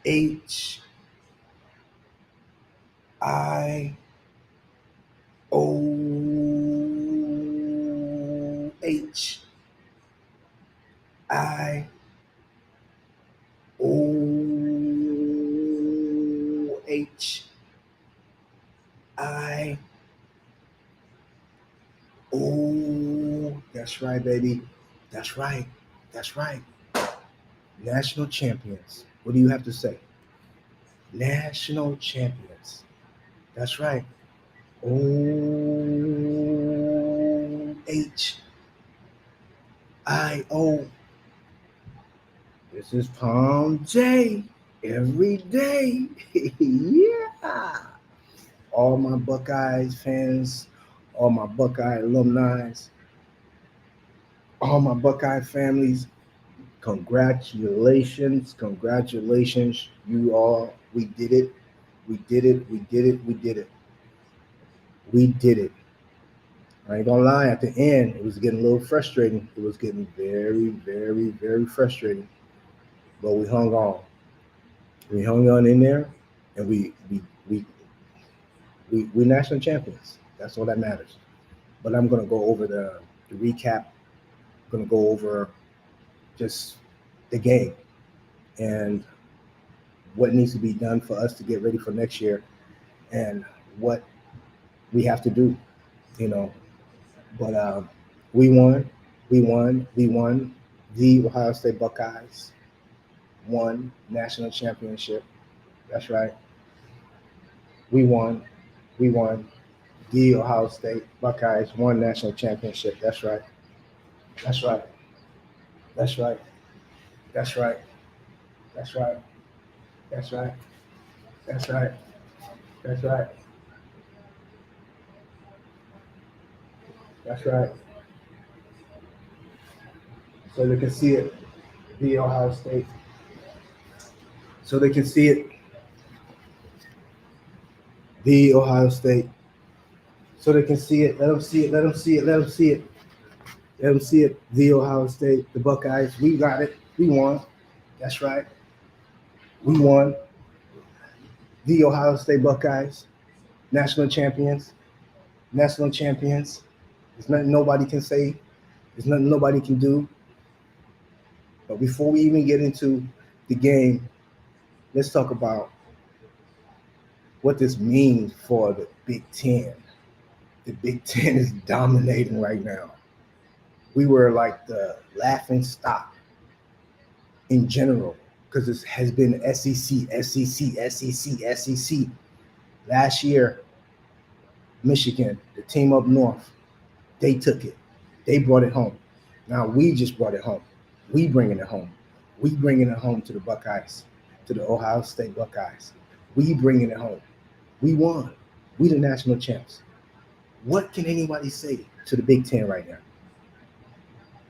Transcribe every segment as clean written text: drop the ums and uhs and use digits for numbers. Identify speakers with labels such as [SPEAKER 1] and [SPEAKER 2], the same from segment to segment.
[SPEAKER 1] H I O H I O H I O. That's right, baby. That's right. That's right. National champions. What do you have to say? National champions. That's right. OHIO. This is POM-J every day. Yeah. All my Buckeyes fans, all my Buckeye alumni, all my Buckeye families, congratulations. Congratulations. You all, we did it. We did it. We did it. We did it. We did it. I ain't gonna lie, at the end, it was getting a little frustrating. It was getting very, very, very frustrating. But we hung on. We hung on in there, and we national champions. That's all that matters. But I'm gonna go over the recap. I'm gonna go over just the game and what needs to be done for us to get ready for next year, and what we have to do. You know, but we won. We won. We won. The Ohio State Buckeyes won national championship. That's right. We won. We won. The Ohio State Buckeyes won national championship. That's right. That's right. That's right. That's right. That's right. That's right. That's right. That's right. That's right. So they can see it. The Ohio State. So they can see it. The Ohio State. So they can see it. Let them see it. Let them see it. Let them see it. Let them see it. The Ohio State, the Buckeyes. We got it. We won. That's right. We won. The Ohio State Buckeyes, national champions. National champions. There's nothing nobody can say. There's nothing nobody can do. But before we even get into the game, let's talk about what this means for the Big Ten. The Big Ten is dominating right now. We were like the laughing stock in general because this has been SEC, SEC, SEC, SEC. Last year, Michigan, the team up north, they took it. They brought it home. Now we just brought it home. We bringing it home. We bringing it home to the Buckeyes, to the Ohio State Buckeyes. We bringing it home. We won. We the national champs. What can anybody say to the Big Ten right now?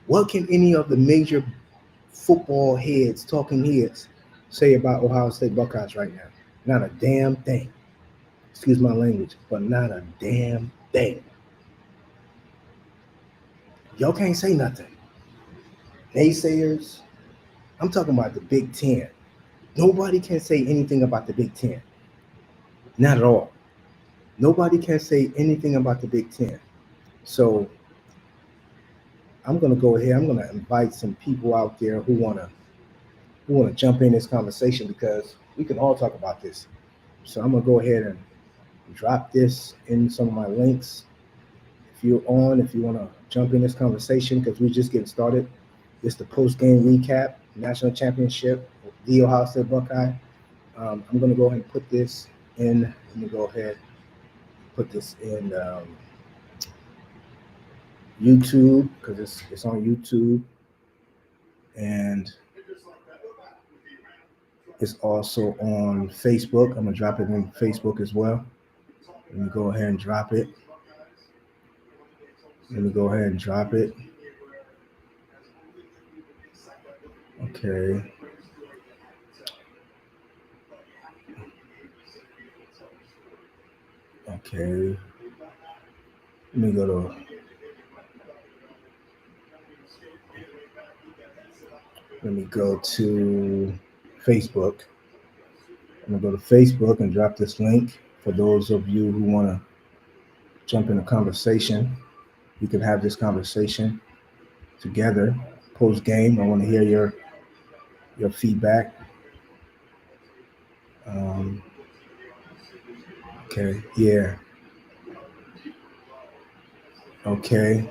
[SPEAKER 1] What can any of the major football heads, talking heads, say about Ohio State Buckeyes right now? Not a damn thing. Excuse my language, but not a damn thing. Y'all can't say nothing. Naysayers, I'm talking about the Big Ten. Nobody can say anything about the Big Ten. Not at all. Nobody can say anything about the Big Ten. So I'm gonna go ahead. I'm gonna invite some people out there who wanna jump in this conversation because we can all talk about this. So I'm gonna go ahead and drop this in some of my links. If you're on, if you wanna jump in this conversation, because we're just getting started. It's the post-game recap, national championship, the Ohio State Buckeye. I'm gonna go ahead and put this in. Let me go ahead and put this in YouTube because it's on YouTube, and it's also on Facebook. I'm gonna drop it in Facebook as well. Let me go ahead and drop it. Let me go ahead and drop it. Okay. Okay. Let me go to. Let me go to Facebook. I'm gonna go to Facebook and drop this link for those of you who want to jump in a conversation. We can have this conversation together post game. I want to hear your feedback. Um, okay, yeah, okay.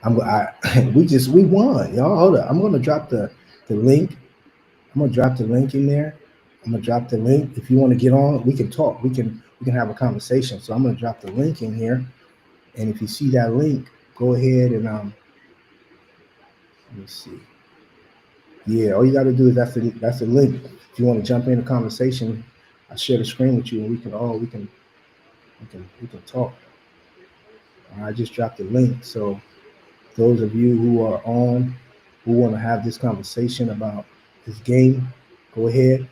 [SPEAKER 1] We won, y'all. Hold up. I'm gonna drop the link. I'm gonna drop the link in there. I'm gonna drop the link. If you want to get on, we can talk. We can have a conversation. So I'm gonna drop the link in here. And if you see that link, go ahead and let me see. Yeah, all you got to do is that's the link. If you want to jump in a conversation, I share the screen with you, and we can talk. I just dropped the link, so those of you who are on, who want to have this conversation about this game, go ahead.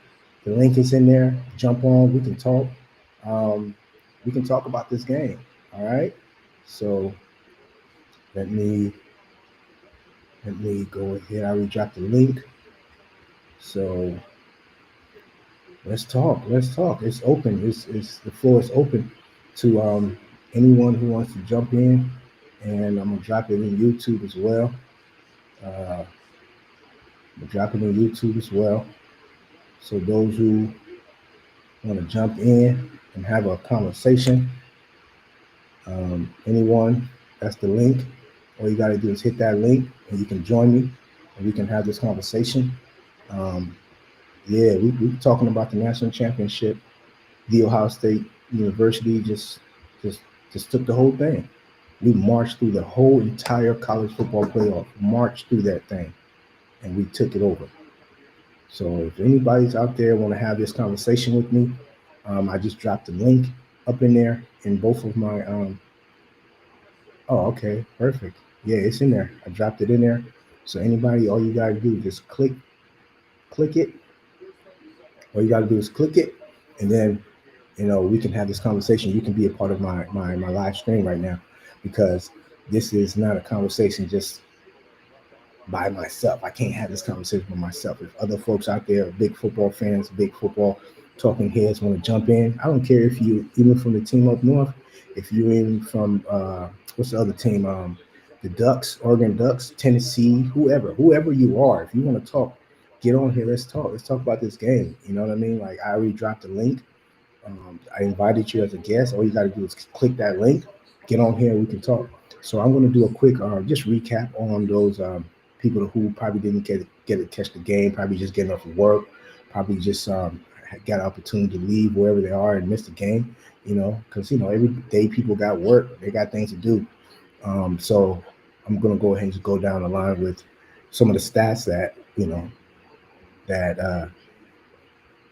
[SPEAKER 1] The link is in there. Jump on. We can talk. Um, we can talk about this game. All right. So let me go ahead. I already dropped the link. So let's talk. Let's talk. It's open. It's the floor is open to anyone who wants to jump in, and I'm gonna drop it in YouTube as well. Uh, I'm gonna drop it in YouTube as well. So those who want to jump in and have a conversation, anyone, that's the link. All you got to do is hit that link, and you can join me, and we can have this conversation. Um, yeah, we talking about the national championship. The Ohio State University just just took the whole thing. We marched through the whole entire college football playoff, marched through that thing, and we took it over. So if anybody's out there want to have this conversation with me, I just dropped the link up in there in both of my. Oh, okay, perfect. Yeah, it's in there. I dropped it in there. So anybody, all you gotta do is just click it. All you gotta do is click it, and then we can have this conversation. You can be a part of my live stream right now, because this is not a conversation just by myself. I can't have this conversation by myself. If other folks out there, big football fans, big football talking heads, want to jump in, I don't care if you even from the team up north, if you're in from what's the other team, the Ducks, Oregon Ducks, Tennessee, whoever you are, if you want to talk, get on here. Let's talk. Let's talk about this game. You know what I mean? Like, I already dropped the link. I invited you as a guest. All you got to do is click that link, get on here, we can talk. So I'm going to do a quick just recap on those people who probably didn't get to catch the game, probably just getting off of work, probably just got an opportunity to leave wherever they are and miss the game. Because every day people got work, they got things to do. So I'm going to go ahead and just go down the line with some of the stats that that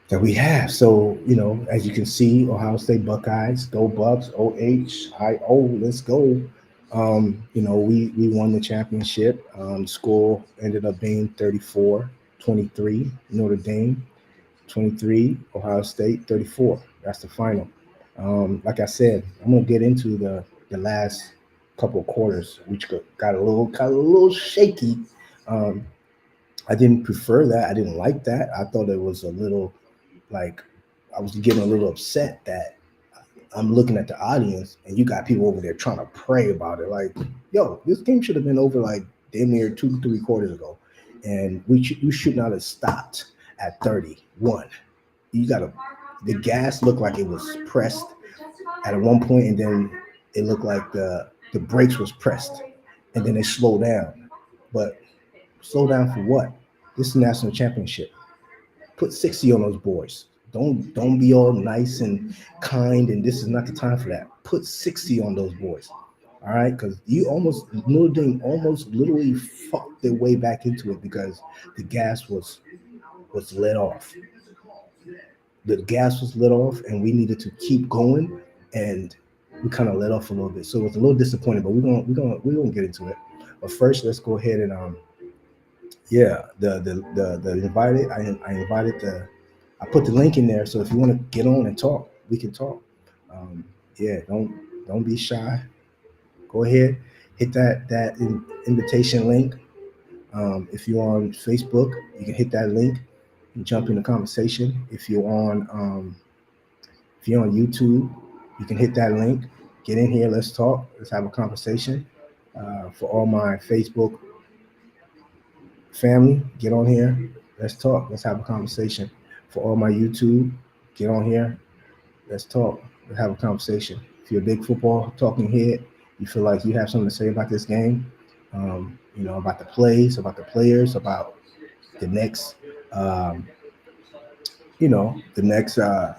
[SPEAKER 1] that we have. So, as you can see, Ohio State Buckeyes, go Bucks, OHIO, let's go. We won the championship. Score ended up being 34-23, Notre Dame, 23, Ohio State, 34. That's the final. Like I said, I'm gonna get into the last couple of quarters, which got a little shaky. Um, I didn't prefer that. I didn't like that. I thought it was a little like I was getting a little upset that I'm looking at the audience and you got people over there trying to pray about it. Like, yo, this game should have been over like damn near 2-3 quarters ago, and we should not have stopped at 31. You got to the gas looked like it was pressed at one point, and then it looked like the brakes was pressed, and then it slowed down. But slow down for what? This is a national championship. Put 60 on those boys. Don't be all nice and kind, and this is not the time for that. Put 60 on those boys. All right, because Notre Dame almost literally fucked their way back into it because the gas was let off. The gas was let off, and we needed to keep going, and we kind of let off a little bit. So it was a little disappointing, but we're gonna get into it. But first, let's go ahead and yeah, the invited. I invited I put the link in there, so if you want to get on and talk, we can talk. Yeah, don't be shy. Go ahead, hit that invitation link. If you're on Facebook, you can hit that link. jump in the conversation. If you're on YouTube, you can hit that link. Get in here. Let's talk. Let's have a conversation. For all my Facebook family, get on here. Let's talk. Let's have a conversation. For all my YouTube, get on here. Let's talk. Let's have a conversation. If you're a big football talking head, you feel like you have something to say about this game, about the plays, about the players, about the next, the next, the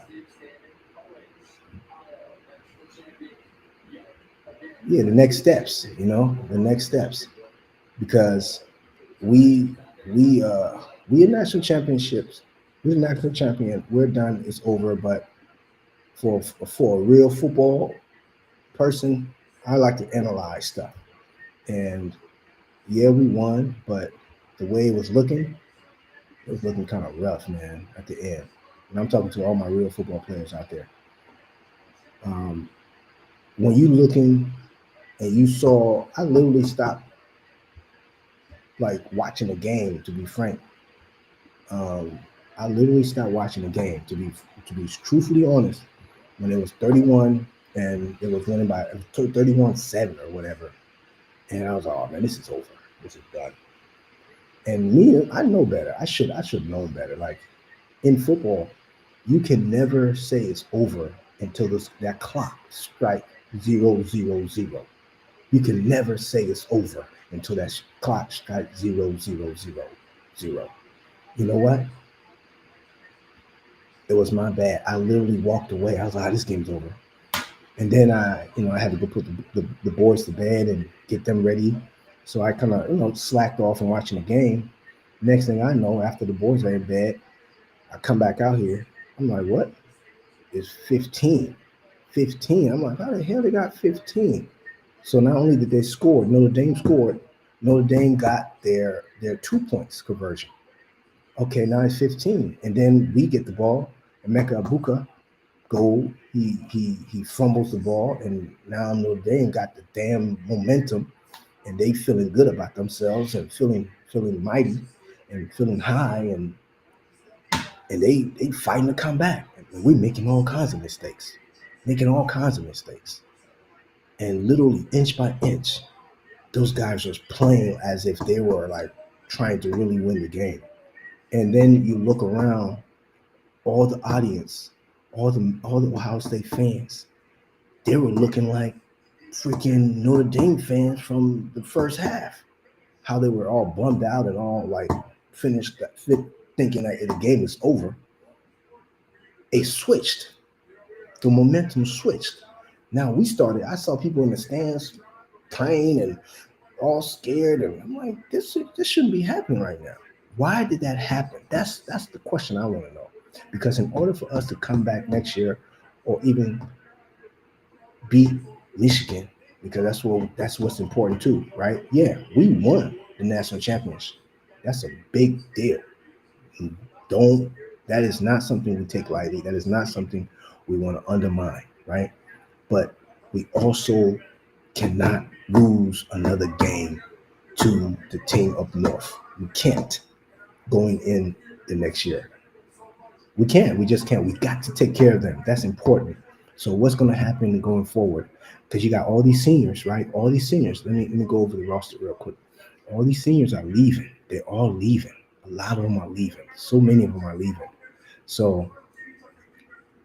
[SPEAKER 1] next steps, the next steps, because we we uh we in national championships. We're national champion. We're done. It's over. But for a real football person, I like to analyze stuff. And yeah, we won, but the way it was looking kind of rough, man, at the end. And I'm talking to all my real football players out there. Um, when you looking and you saw, I literally stopped like watching a game. To be frank, um, I literally stopped watching the game. To be truthfully honest, when it was 31 and it was winning by 31-7 or whatever, and I was like, oh man, this is over. This is done. And me, I know better. I should know better. Like in football, you can never say it's over until that clock strike 0-0-0. You can never say it's over until that clock strikes 0-0-0-0. You know what? It was my bad. I literally walked away. I was like, this game's over. And then I had to go put the boys to bed and get them ready. So I kind of, slacked off and watching the game. Next thing I know, after the boys are in bed, I come back out here. I'm like, what? It's 15. 15. I'm like, how the hell they got 15? So not only did they score, Notre Dame scored, Notre Dame got their 2 points conversion. Okay, now it's 15. And then we get the ball, and Emeka Abuka goal. He fumbles the ball, and now Notre Dame got the damn momentum, and they feeling good about themselves and feeling mighty and feeling high, and they fighting to come back. And we're making all kinds of mistakes, and literally inch by inch, those guys are playing as if they were like trying to really win the game. And then you look around, all the audience, all the Ohio State fans, they were looking like freaking Notre Dame fans from the first half. How they were all bummed out and all like finished thinking that the game is over. It switched. The momentum switched. Now I saw people in the stands praying and all scared, and I'm like, this shouldn't be happening right now. Why did that happen? That's the question I want to know. Because in order for us to come back next year, or even beat Michigan, because that's what's important too, right? Yeah, we won the national championship. That's a big deal. Don't That is not something we take lightly. That is not something we want to undermine, right? But we also cannot lose another game to the team up north. We can't going in the next year. We can't. We just can't. We got to take care of them. That's important. So what's going to happen going forward? Because you got all these seniors, right? All these seniors. Let me go over the roster real quick. All these seniors are leaving. They're all leaving. A lot of them are leaving. So many of them are leaving. So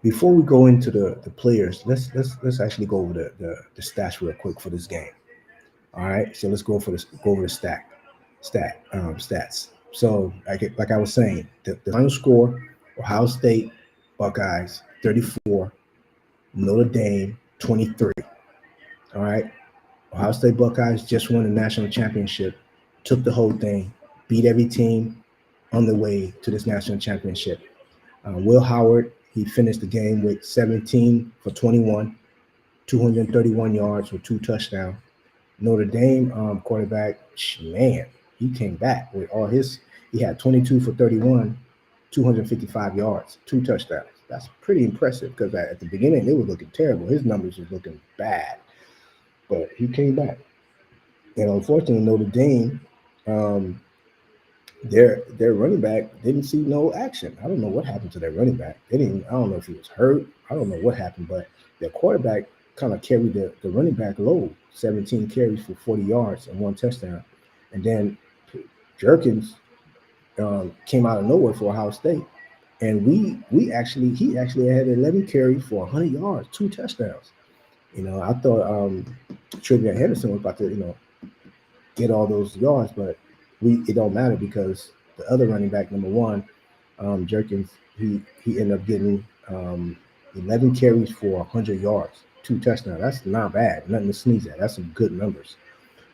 [SPEAKER 1] before we go into the players, let's actually go over the stats real quick for this game. All right. So let's go over the stats. So like I was saying, the final score: Ohio State Buckeyes 34, Notre Dame 23. All right. Ohio State Buckeyes just won the national championship, took the whole thing, beat every team on the way to this national championship. Will Howard, he finished the game with 17 for 21, 231 yards with 2 touchdowns. Notre Dame quarterback, man, he came back with all his. He had 22 for 31, 255 yards, 2 touchdowns. That's pretty impressive because at the beginning they were looking terrible. His numbers was looking bad, but he came back. And unfortunately, Notre Dame, their running back didn't see no action. I don't know what happened to their running back. They didn't. I don't know if he was hurt. I don't know what happened, but their quarterback kind of carried the running back load. 17 carries for 40 yards and one touchdown, and then Jerkins came out of nowhere for Ohio State, and we actually he actually had 11 carries for 100 yards, two touchdowns. I thought Trivia Henderson was about to get all those yards, but it don't matter because the other running back, number one, Jerkins, he ended up getting 11 carries for 100 yards, two touchdowns. That's not bad, nothing to sneeze at. That's some good numbers.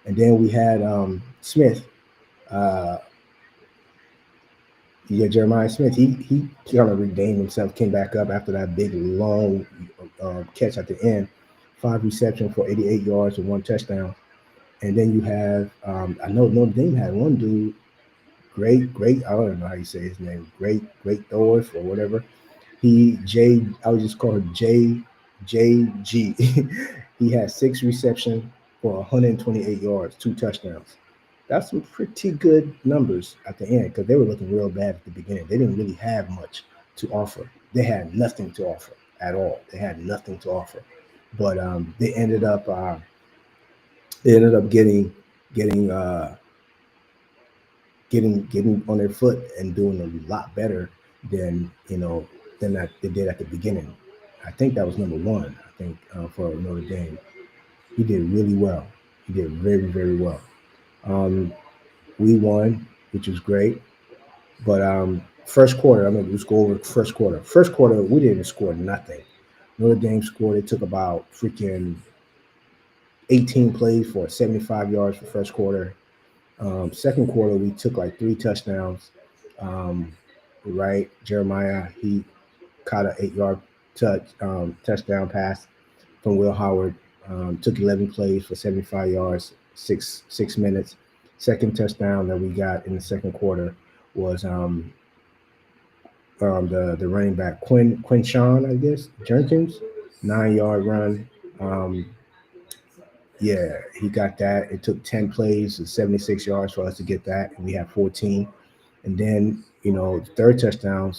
[SPEAKER 1] And then we had Smith. Uh, Yeah, Jeremiah Smith, he kind of redeemed himself, came back up after that big long catch at the end, 5 receptions for 88 yards and one touchdown. And then you have, I know Notre Dame had one dude, great, I don't know how you say his name, great Thorpe or whatever. I would just call him JG. He had 6 receptions for 128 yards, two touchdowns. That's some pretty good numbers at the end because they were looking real bad at the beginning. They didn't really have much to offer. They had nothing to offer at all. They had nothing to offer, but they ended up getting getting on their foot and doing a lot better than than that they did at the beginning. I think that was number one. I think for Notre Dame, he did really well. He did very well. Um, we won, which was great. But first quarter, I'm gonna just go over first quarter. First quarter, we didn't score nothing. Notre Dame scored. It took about freaking 18 plays for 75 yards for first quarter. Second quarter, we took like 3 touchdowns. Um, right, Jeremiah he caught an 8 yard touchdown pass from Will Howard. Took 11 plays for 75 yards, six minutes. Second touchdown that we got in the second quarter was the running back Quinshawn, I guess Jenkins, 9 yard run. Um, yeah, he got that. It took 10 plays and 76 yards for us to get that, and we had 14. And then the third touchdown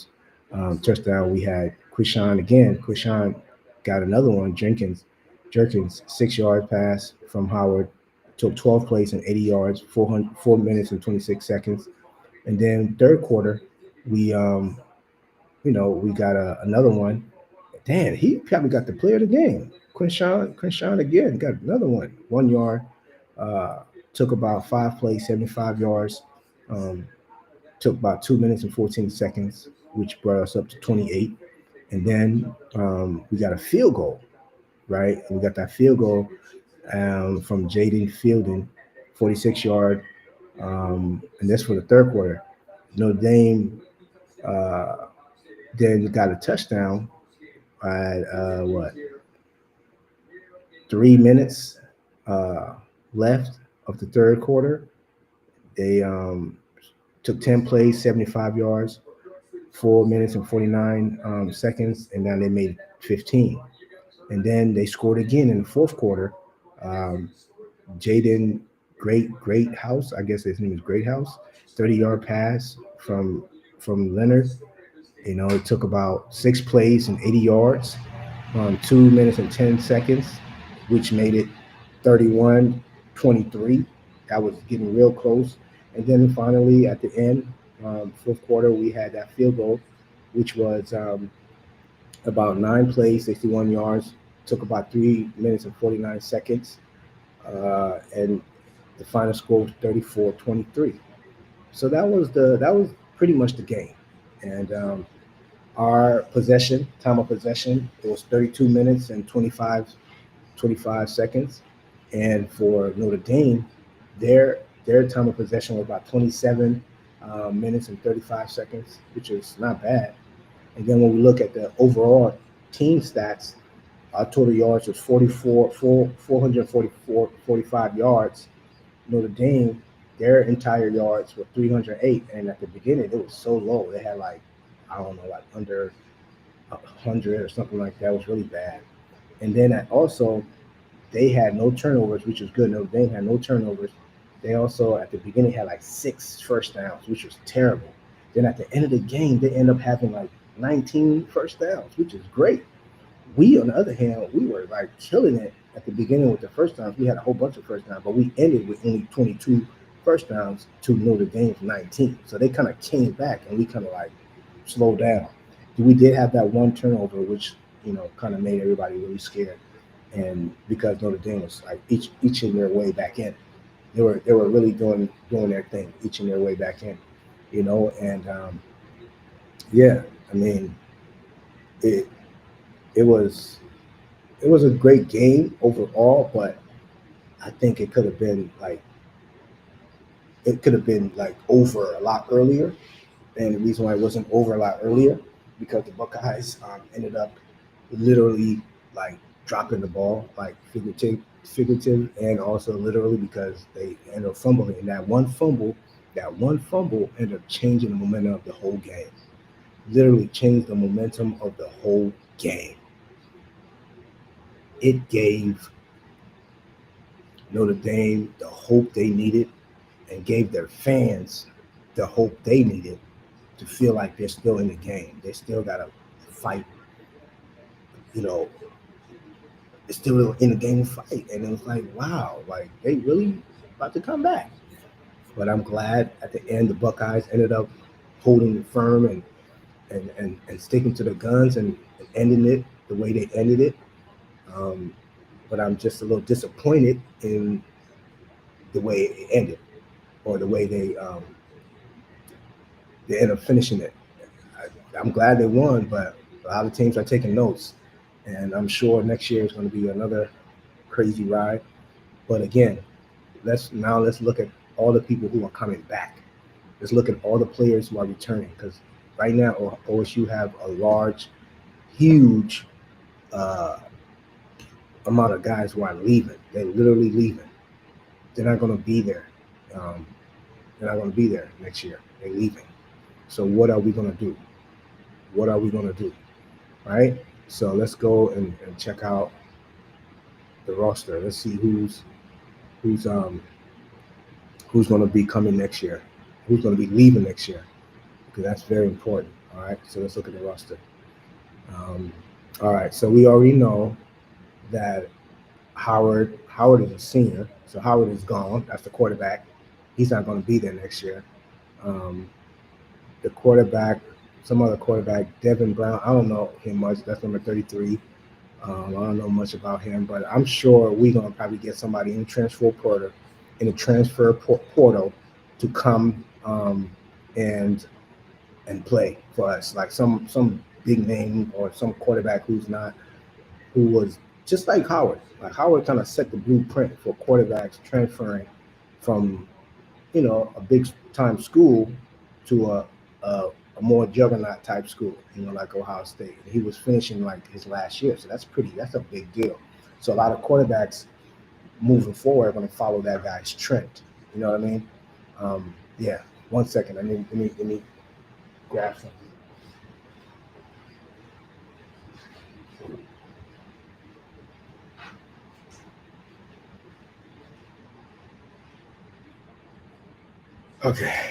[SPEAKER 1] we had Quishan again. Quishan got another one. Jerkins 6 yard pass from Howard. Took 12 plays and 80 yards, 4 minutes and 26 seconds. And then third quarter, we we got another one. Damn, he probably got the player of the game. Quinshawn again got another one. 1 yard. Uh, took about 5 plays, 75 yards. Um, took about 2 minutes and 14 seconds, which brought us up to 28. And then we got a field goal, right? And we got that field goal from Jaden Fielding, 46 yard. And that's for the third quarter. Notre Dame uh, then got a touchdown at what 3 minutes uh, left of the third quarter. They took 10 plays, 75 yards, 4 minutes and 49 seconds, and then they made 15. And then they scored again in the fourth quarter. Um, Jaden Great House, I guess his name is Great House, 30 yard pass from Leonard. It took about 6 plays and 80 yards, 2 minutes and 10 seconds, which made it 31-23. That was getting real close. And then finally, at the end, fourth quarter, we had that field goal, which was about 9 plays, 61 yards, took about 3 minutes and 49 seconds. And the final score was 34-23. So that was pretty much the game. And our time of possession, it was 32 minutes and 25 seconds. And for Notre Dame, their time of possession was about 27 minutes and 35 seconds, which is not bad. And then when we look at the overall team stats, our total yards was 445 yards. Notre Dame, their entire yards were 308. And at the beginning, it was so low. They had like, I don't know, like under 100 or something like that. It was really bad. And then also, they had no turnovers, which was good. Notre Dame had no turnovers. They also at the beginning had like 6 first downs, which was terrible. Then at the end of the game, they end up having like 19 first downs, which is great. We, on the other hand, we were like killing it at the beginning with the first downs. We had a whole bunch of first downs, but we ended with only 22 first downs to Notre Dame's 19. So they kind of came back and we kind of like slowed down. We did have that one turnover, which kind of made everybody really scared, and because Notre Dame was like eaching their way back in, they were really doing their thing, eaching their way back in, and yeah, I mean it it was it was a great game overall, but I think it could have been like over a lot earlier. And the reason why it wasn't over a lot earlier because the Buckeyes ended up literally like dropping the ball, like figurative, and also literally because they ended up fumbling. And that one fumble ended up changing the momentum of the whole game. Literally changed the momentum of the whole game. It gave Notre Dame the hope they needed and gave their fans the hope they needed to feel like they're still in the game. They still got to fight, you know, it's still in the game fight. And it was like, wow, like they really about to come back. But I'm glad at the end the Buckeyes ended up holding firm and sticking to the guns and ending it the way they ended it. But I'm just a little disappointed in the way it ended or the way they ended up finishing it. I'm glad they won, but a lot of teams are taking notes, and I'm sure next year is going to be another crazy ride. But again, let's look at all the people who are coming back. Let's look at all the players who are returning because right now OSU have a huge uh, amount of guys who are leaving. They're literally leaving. They're not going to be there. Um, they're not going to be there next year. They're leaving. So what are we going to do? What are we going to do? Right? So let's go and check out the roster. Let's see who's going to be coming next year, who's going to be leaving next year, because that's very important. All right. So let's look at the roster. All right. So we already know that Howard is a senior, so Howard is gone. That's the quarterback. He's not going to be there next year. The quarterback, some other quarterback, Devin Brown. I don't know him much. That's number 33. I don't know much about him, but I'm sure we're gonna probably get somebody in the transfer portal to come and play for us, like some big name or some quarterback who was just like Howard. Like Howard kind of set the blueprint for quarterbacks transferring from a big time school to a more juggernaut type school, like Ohio State. He was finishing like his last year, so that's a big deal. So a lot of quarterbacks moving forward are going to follow that guy's trend. You know what I mean? Yeah. 1 second. Let me grab something. Okay.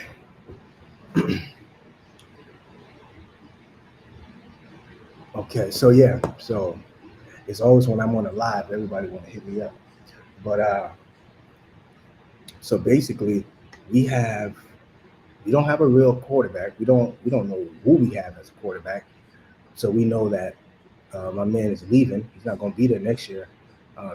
[SPEAKER 1] Okay. So yeah. So it's always when I'm on a live, everybody want to hit me up. But so basically, we don't have a real quarterback. We don't know who we have as a quarterback. So we know that my man is leaving. He's not going to be there next year.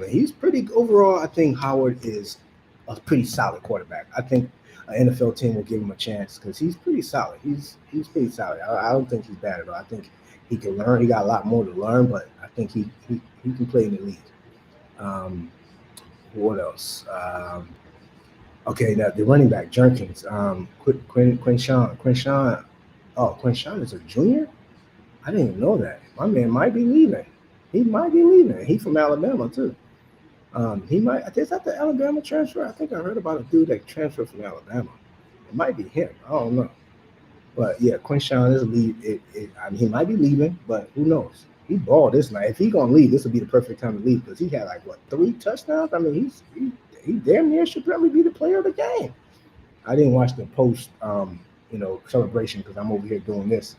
[SPEAKER 1] He's pretty overall. I think Howard is a pretty solid quarterback. I think an NFL team will give him a chance because he's pretty solid. He's pretty solid. I don't think he's bad at all. I think he can learn. He got a lot more to learn, but I think he can play in the league. What else? Okay, now the running back Jenkins, Quinshawn. Oh, Quinshawn is a junior. I didn't even know that. My man might be leaving. He might be leaving. He's from Alabama too. He might. Is that the Alabama transfer? I think I heard about a dude that transferred from Alabama. It might be him. I don't know. But yeah, Quinshawn is leave. I mean, he might be leaving, but who knows? He balled this night. If he's gonna leave, this would be the perfect time to leave because he had like 3 touchdowns. I mean, He damn near should probably be the player of the game. I didn't watch the post, celebration because I'm over here doing this,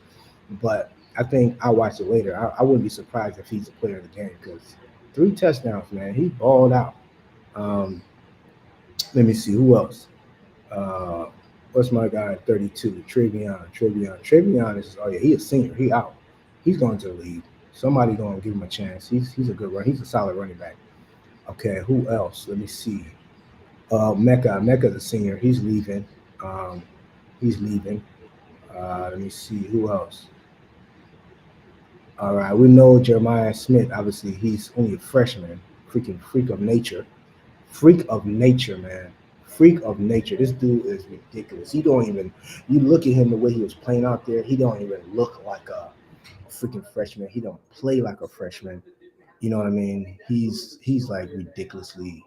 [SPEAKER 1] but I think I'll watch it later. I wouldn't be surprised if he's the player of the game because 3 touchdowns, man. He balled out. Um, Let me see who else. Uh, what's my guy at 32? Travion is, oh yeah, he a senior. He out. He's going to the league. Somebody going to give him a chance. He's a good run. He's a solid running back. Okay, who else? Let me see. Mecca's a senior. He's leaving. Um, he's leaving. Let me see who else. All right, we know Jeremiah Smith. Obviously, he's only a freshman. Freaking freak of nature. Freak of nature, man. Freak of nature. This dude is ridiculous. He don't even. You look at him the way he was playing out there. He don't even look like a freaking freshman. He don't play like a freshman. You know what I mean? He's like ridiculously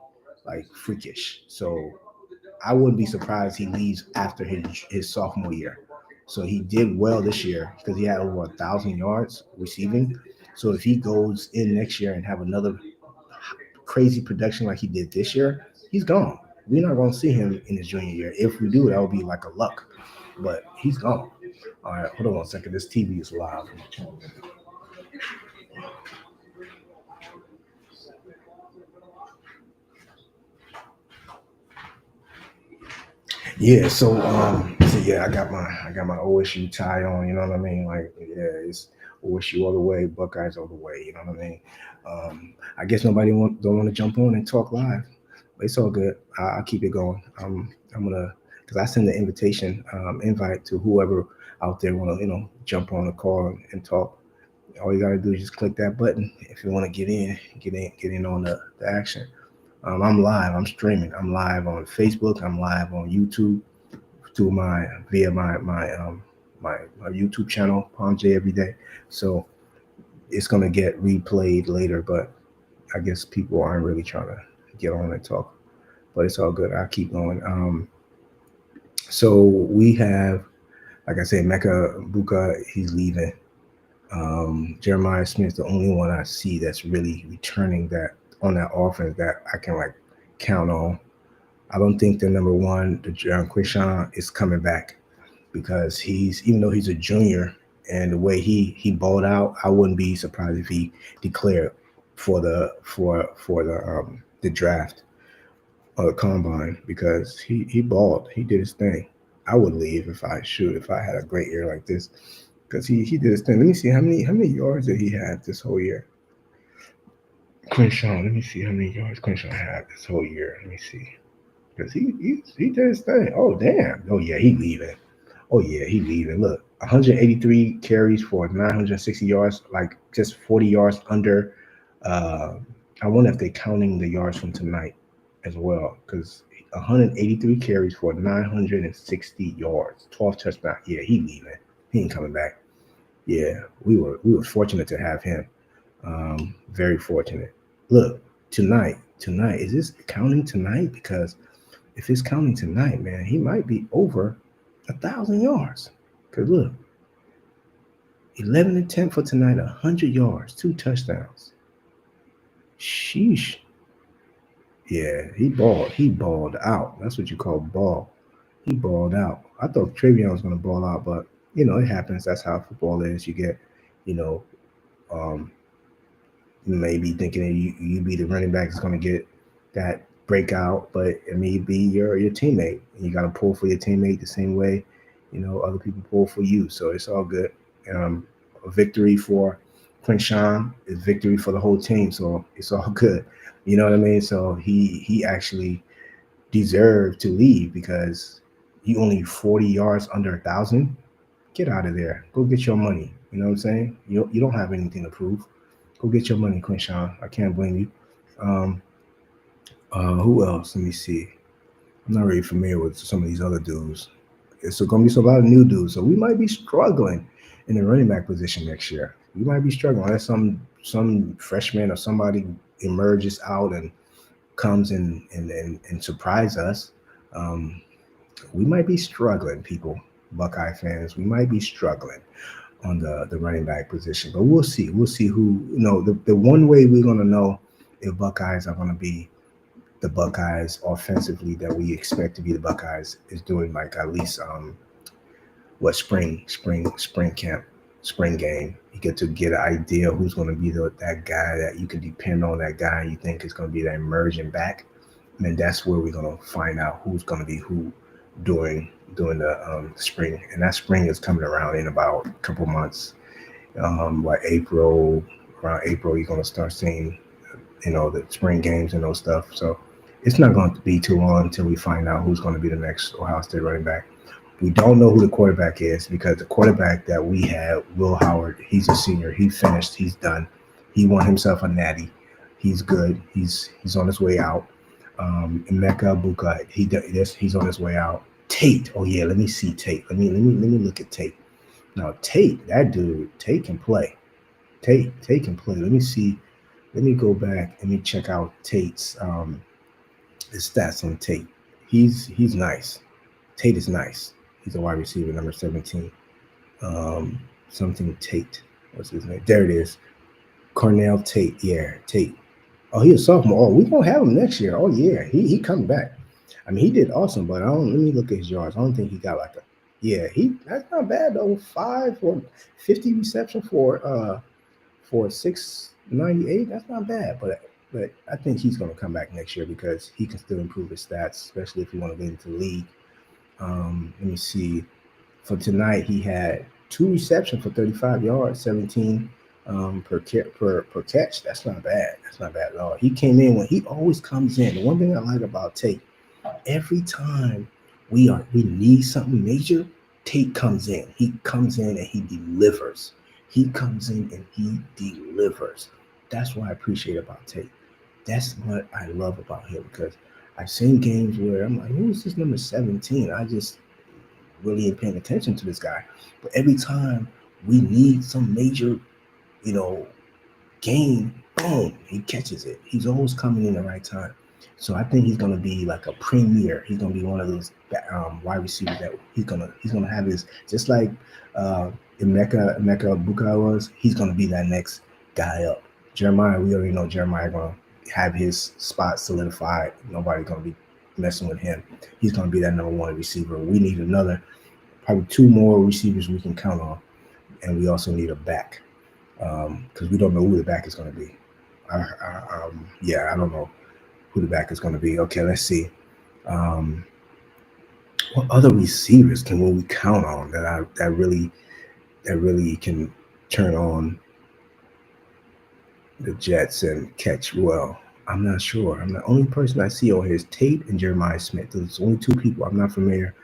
[SPEAKER 1] like freakish. So I wouldn't be surprised he leaves after his sophomore year. So he did well this year because he had over 1,000 yards receiving. So if he goes in next year and have another crazy production like he did this year, he's gone. We're not going to see him in his junior year. If we do, that would be like a luck. But he's gone. All right, hold on one second. This TV is loud. Yeah, so yeah, I got my OSU tie on, you know what I mean? Like, yeah, it's OSU all the way, Buckeyes all the way, you know what I mean? I guess nobody don't want to jump on and talk live, but it's all good. I'll keep it going. I'm gonna because I send the invitation invite to whoever out there want to jump on the call and talk. All you gotta do is just click that button if you want to get in on the action. I'm live. I'm streaming. I'm live on Facebook. I'm live on YouTube through my via my YouTube channel, POM-J every day. So it's gonna get replayed later, but I guess people aren't really trying to get on and talk. But it's all good. I'll keep going. So we have, like I said, Mecca Buka. He's leaving. Jeremiah Smith, the only one I see that's really returning that on that offense that I can like count on. I don't think the number one, the Quishan, is coming back because he's even though he's a junior and the way he balled out, I wouldn't be surprised if he declared for the draft or the combine because he balled. He did his thing. I would leave if I had a great year like this because he did his thing. Let me see how many yards did he have this whole year. Quinshawn, let me see how many yards Quinshawn had this whole year. Let me see. Because he did his thing. Oh, damn. Oh, yeah, he leaving. Oh, yeah, he leaving. Look, 183 carries for 960 yards, like just 40 yards under. Uh, I wonder if they're counting the yards from tonight as well. Because 183 carries for 960 yards, 12 touchdowns. Yeah, he leaving. He ain't coming back. Yeah, we were fortunate to have him. Very fortunate. Look, tonight, is this counting tonight? Because if it's counting tonight, man, he might be over 1,000 yards. Cause look, 11 and 10 for tonight, 100 yards, 2 touchdowns. Sheesh. Yeah, he balled. He balled out. That's what you call ball. He balled out. I thought Travion was gonna ball out, but it happens. That's how football is. You get, you know, um, you may be thinking that you be the running back is going to get that breakout, but it may be your teammate. You got to pull for your teammate the same way, other people pull for you. So it's all good. A victory for Quinshawn is victory for the whole team. So it's all good. You know what I mean? So he actually deserved to leave because you only 40 yards under 1,000. Get out of there. Go get your money. You know what I'm saying? You don't have anything to prove. Go get your money, Quinshawn. I can't blame you. Um, who else? Let me see. I'm not really familiar with some of these other dudes. It's going to be a lot of new dudes. So we might be struggling in the running back position next year. We might be struggling unless some freshman or somebody emerges out and comes and surprise us. Um, we might be struggling, people, Buckeye fans. We might be struggling on the running back position, but we'll see. We'll see who, the one way we're going to know if Buckeyes are going to be the Buckeyes offensively that we expect to be the Buckeyes is doing like at least what spring camp, spring game. You get to get an idea who's going to be that guy that you can depend on, that guy you think is going to be that emerging back. And that's where we're going to find out who's going to be who during the spring. And that spring is coming around in about a couple months. Like April, around April, you're going to start seeing the spring games and those stuff. So it's not going to be too long until we find out who's going to be the next Ohio State running back. We don't know who the quarterback is because the quarterback that we had, Will Howard, he's a senior. He finished. He's done. He won himself a natty. He's good. He's on his way out. Emeka Buka, he's on his way out. Tate. Oh yeah, let me see Tate. Let me look at Tate. Now Tate, that dude, Tate can play. Tate can play. Let me see. Let me go back. Let me check out Tate's his stats on Tate. He's nice. Tate is nice. He's a wide receiver, number 17. Something Tate. What's his name? There it is. Cornell Tate. Yeah, Tate. Oh, he's a sophomore. Oh, we're gonna have him next year. Oh yeah, he coming back. I mean, he did awesome, but let me look at his yards. I don't think he got like a that's not bad though. 5 or 50 reception for 698. That's not bad, but I think he's gonna come back next year because he can still improve his stats, especially if you want to get into the league. Let me see. For tonight, he had 2 receptions for 35 yards, 17 per catch. That's not bad. That's not bad at all. He came in when he always comes in. The one thing I like about Tate, every time we need something major, Tate comes in. He comes in and he delivers. He comes in and he delivers. That's what I appreciate about Tate. That's what I love about him because I've seen games where I'm like, who's this number 17? I just really ain't paying attention to this guy. But every time we need some major, game, boom, he catches it. He's always coming in the right time. So I think he's gonna be like a premier. He's gonna be one of those wide receivers that he's gonna have his just like Emeka Buka was. He's gonna be that next guy up. Jeremiah, we already know Jeremiah gonna have his spot solidified. Nobody's gonna be messing with him. He's gonna be that number 1 receiver. We need probably 2 more receivers we can count on, and we also need a back because we don't know who the back is going to be. I don't know who the back is going to be. Okay, let's see. What other receivers can we count on that really can turn on the Jets and catch well? I'm not sure. The only person I see over here is Tate and Jeremiah Smith. There's only 2 people I'm not familiar.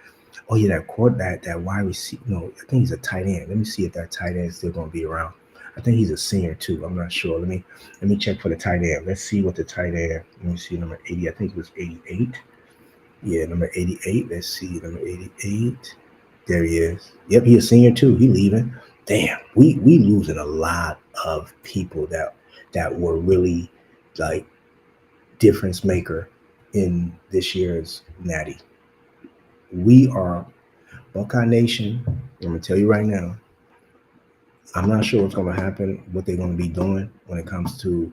[SPEAKER 1] Oh yeah, that wide receiver. No, I think he's a tight end. Let me see if that tight end is still going to be around. I think he's a senior too. I'm not sure. Let me check for the tight end. Let's see what the tight end. Let me see number 80. I think it was 88. Yeah, number 88. Let's see number 88. There he is. Yep, he's a senior too. He leaving. Damn, we losing a lot of people that were really like difference maker in this year's Natty. We are Buckeye Nation. I'm gonna tell you right now. I'm not sure what's going to happen, what they're going to be doing when it comes to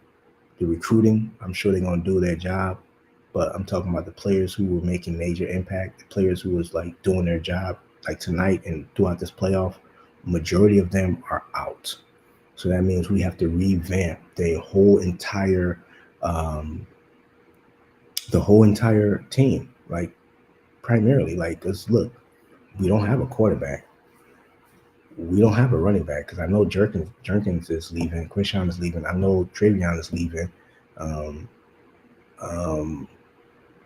[SPEAKER 1] the recruiting. I'm sure they're going to do their job, but I'm talking about the players who were making major impact, the players who was like doing their job, like tonight and throughout this playoff. Majority of them are out, so that means we have to revamp the whole entire team, like primarily, like, cause look, we don't have a quarterback. We don't have a running back because I know Jerkins is leaving. Quinshon is leaving. I know Travion is leaving.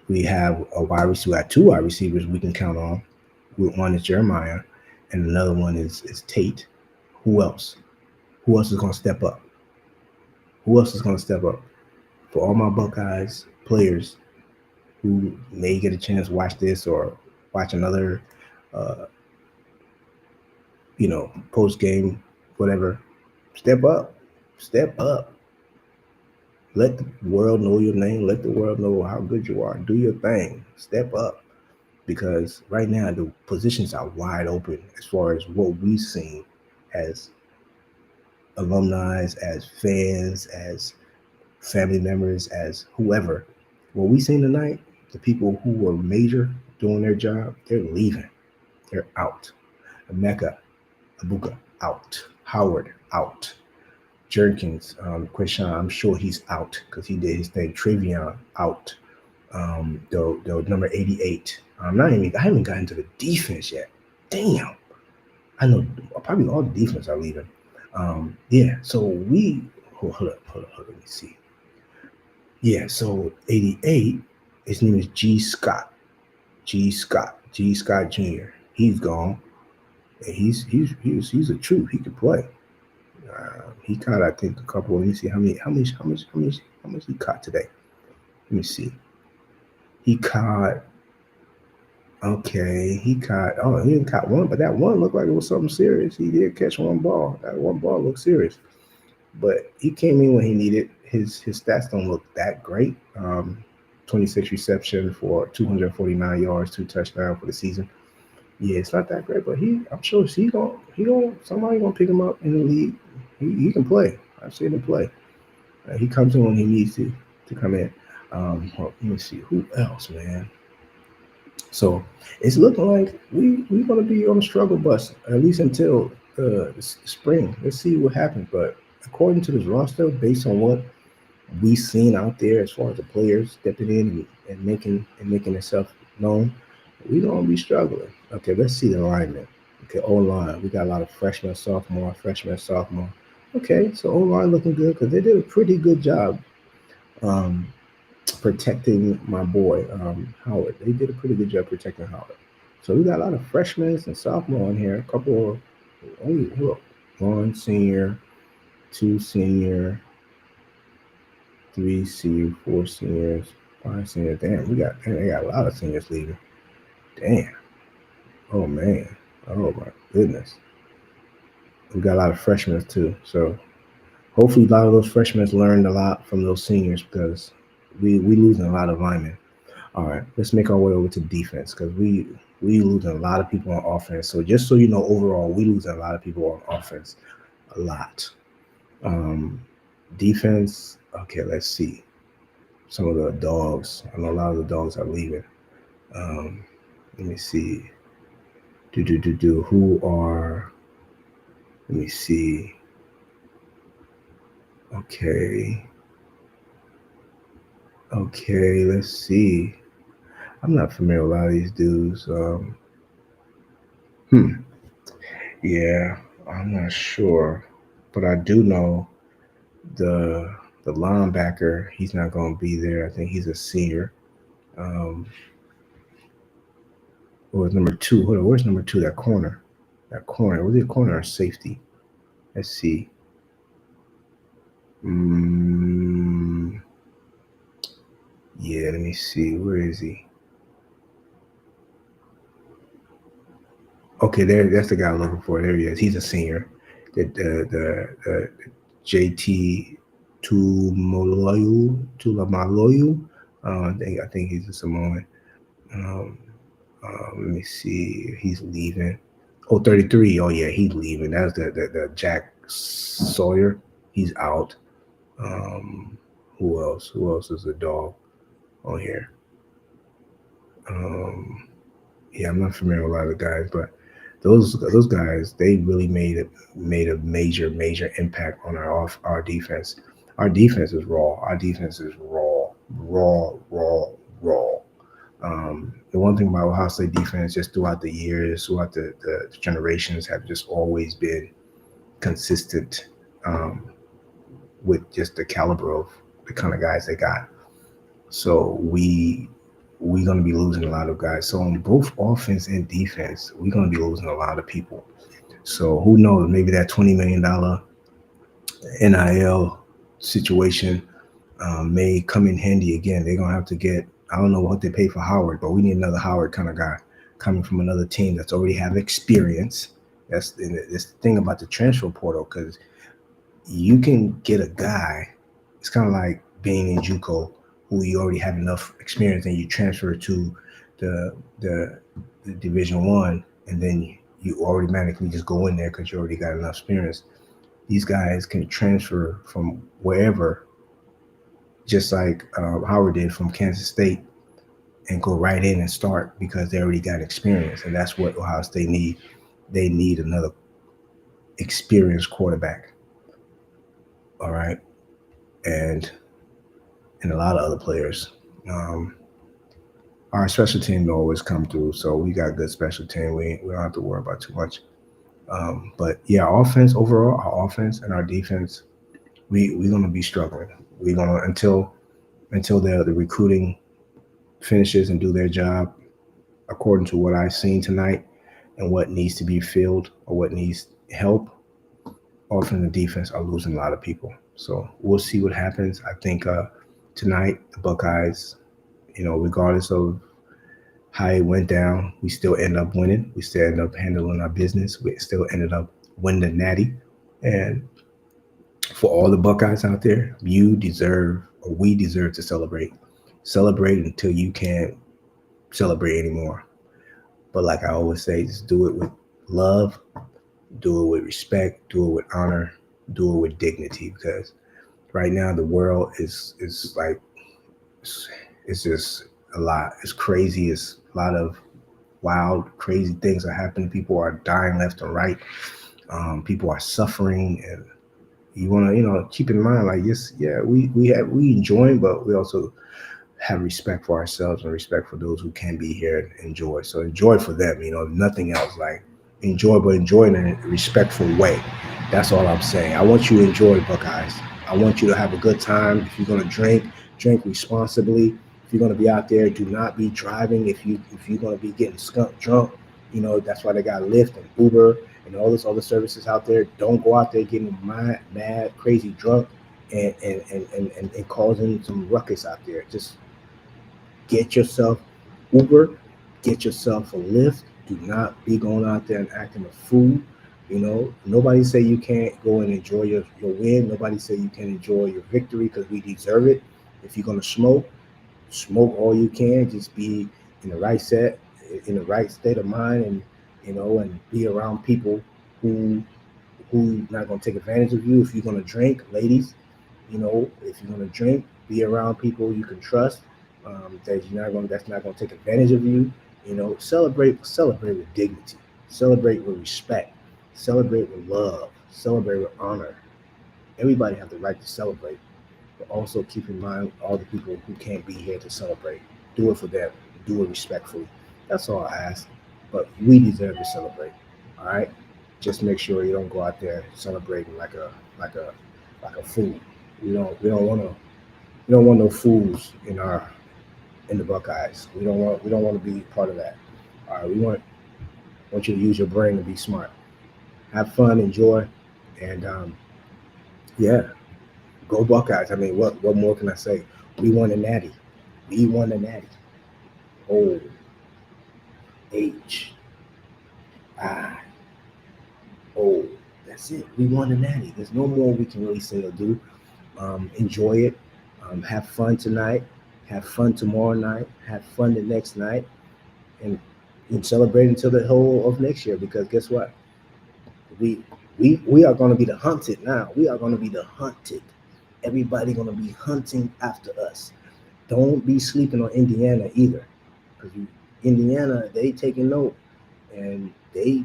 [SPEAKER 1] We have a wide receiver. We have 2 wide receivers we can count on. One is Jeremiah, and another one is Tate. Who else? Who else is going to step up? Who else is going to step up? For all my Buckeyes players who may get a chance to watch this or watch another post game, whatever, step up. Let the world know your name. Let the world know how good you are. Do your thing. Step up, because right now the positions are wide open as far as what we've seen as alumni, as fans, as family members, as whoever. what we seen tonight, the people who were major doing their job, they're leaving. They're out. Emeka, Abuka, out. Howard, out. Jerkins, Quishan, I'm sure he's out because he did his thing. Travion, out. The number 88. I haven't gotten to the defense yet. Damn. I know probably all the defense are leaving. Yeah, so hold up, let me see. Yeah, so 88, his name is G. Scott Jr. He's gone. And he's a truth. He could play. He caught, I think, a couple. Let me see how much he caught today. Let me see. He caught. Okay, he didn't caught one, but that one looked like it was something serious. He did catch one ball. That one ball looked serious, but he came in when he needed. His stats don't look that great. 26 reception for 249 yards, 2 touchdowns for the season. Yeah, it's not that great, but I'm sure somebody gonna pick him up in the league. He can play. I've seen him play. He comes in when he needs to come in. Let me see who else, man. So it's looking like we're gonna be on a struggle bus at least until spring. Let's see what happens. But according to this roster, based on what we've seen out there as far as the players stepping in and making themselves known, we're gonna be struggling. Okay, let's see the alignment. Okay, O-line. We got a lot of freshman, sophomore. Okay, so O-line looking good because they did a pretty good job protecting my boy Howard. They did a pretty good job protecting Howard. So we got a lot of freshmen and sophomore in here. A couple of one senior, 2 senior, 3 senior, 4 seniors, 5 seniors. Damn, they got a lot of seniors leaving. Damn. Oh man. Oh my goodness. We got a lot of freshmen too. So hopefully a lot of those freshmen learned a lot from those seniors because we losing a lot of linemen. All right, let's make our way over to defense because we losing a lot of people on offense. So just so you know, overall, we losing a lot of people on offense. A lot. Defense, okay, let's see. Some of the dogs. I know a lot of the dogs are leaving. Let me see. Who are, let me see. Okay, let's see. I'm not familiar with a lot of these dudes. Yeah, I'm not sure, but I do know the linebacker. He's not going to be there. I think he's a senior. What was number 2? Hold on, where's number 2? That corner. Was it a corner or safety? Let's see. Yeah, let me see. Where is he? Okay, that's the guy I'm looking for. There he is. He's a senior. The JT Tulamaloyu. I think he's a Samoan. Let me see. He's leaving. 33. Oh yeah, he's leaving. That's the Jack Sawyer. He's out. Who else? Who else is a dog on here? Yeah, I'm not familiar with a lot of the guys, but those guys, they really made a major impact on our defense. Our defense is raw. The one thing about Ohio State defense, just throughout the years, throughout the generations, have just always been consistent with just the caliber of the kind of guys they got. So we're going to be losing a lot of guys. So on both offense and defense, we're going to be losing a lot of people. So who knows? Maybe that $20 million NIL situation may come in handy again. They're going to have to get, I don't know what they pay for Howard, but we need another Howard kind of guy coming from another team that's already have experience. That's the thing about the transfer portal, because you can get a guy. It's kind of like being in JUCO, who you already have enough experience, and you transfer to the Division I, and then you automatically just go in there because you already got enough experience. These guys can transfer from wherever just like Howard did from Kansas State, and go right in and start because they already got experience, and that's what Ohio State need. They need another experienced quarterback. All right, and a lot of other players. Um, our special team will always come through, so we got good special team. We don't have to worry about too much. But yeah, offense overall, our offense and our defense, we're gonna be struggling. We're gonna until the recruiting finishes and do their job according to what I've seen tonight and what needs to be filled or what needs help. Offense and defense are losing a lot of people. So we'll see what happens. I think tonight the Buckeyes, regardless of how it went down, we still end up winning. We still end up handling our business. We still ended up winning the Natty. And for all the Buckeyes out there, you deserve, or we deserve to celebrate. Celebrate until you can't celebrate anymore. But like I always say, just do it with love, do it with respect, do it with honor, do it with dignity. Because right now the world is like it's just a lot. It's crazy. It's a lot of wild, crazy things are happening. People are dying left and right. People are suffering, and you want to keep in mind like yes, yeah, we enjoy, but we also have respect for ourselves and respect for those who can be here and enjoy. So enjoy for them, nothing else. Like enjoy, but enjoy in a respectful way. That's all I'm saying. I want you to enjoy Buckeyes. I want you to have a good time. If you're gonna drink, drink responsibly. If you're gonna be out there, do not be driving. If you're gonna be getting skunk drunk, that's why they got Lyft and Uber and all this other services out there. Don't go out there getting mad, crazy drunk and causing some ruckus out there. Just get yourself Uber, get yourself a Lyft. Do not be going out there and acting a fool. Nobody say you can't go and enjoy your win. Nobody say you can't enjoy your victory because we deserve it. If you're gonna smoke, smoke all you can. Just be in the right set, in the right state of mind, and and be around people who not gonna take advantage of you. If you're gonna drink, ladies, if you're gonna drink, be around people you can trust. That's not gonna take advantage of you. Celebrate with dignity, celebrate with respect, celebrate with love, celebrate with honor. Everybody has the right to celebrate, but also keep in mind all the people who can't be here to celebrate. Do it for them. Do it respectfully. That's all I ask. But we deserve to celebrate. All right. Just make sure you don't go out there celebrating like a like a fool. We don't want no fools in the Buckeyes. We don't want to be part of that. All right. We want you to use your brain and be smart. Have fun, enjoy, and yeah, go Buckeyes. I mean, what more can I say? We won a natty. We won a natty. O H I O. That's it. We won a natty. There's no more we can really say or do. Enjoy it. Have fun tonight. Have fun tomorrow night. Have fun the next night, and celebrate until the whole of next year. Because guess what? We we are going to be the hunted now. We are going to be the hunted. Everybody going to be hunting after us. Don't be sleeping on Indiana either, because Indiana they taking note, and they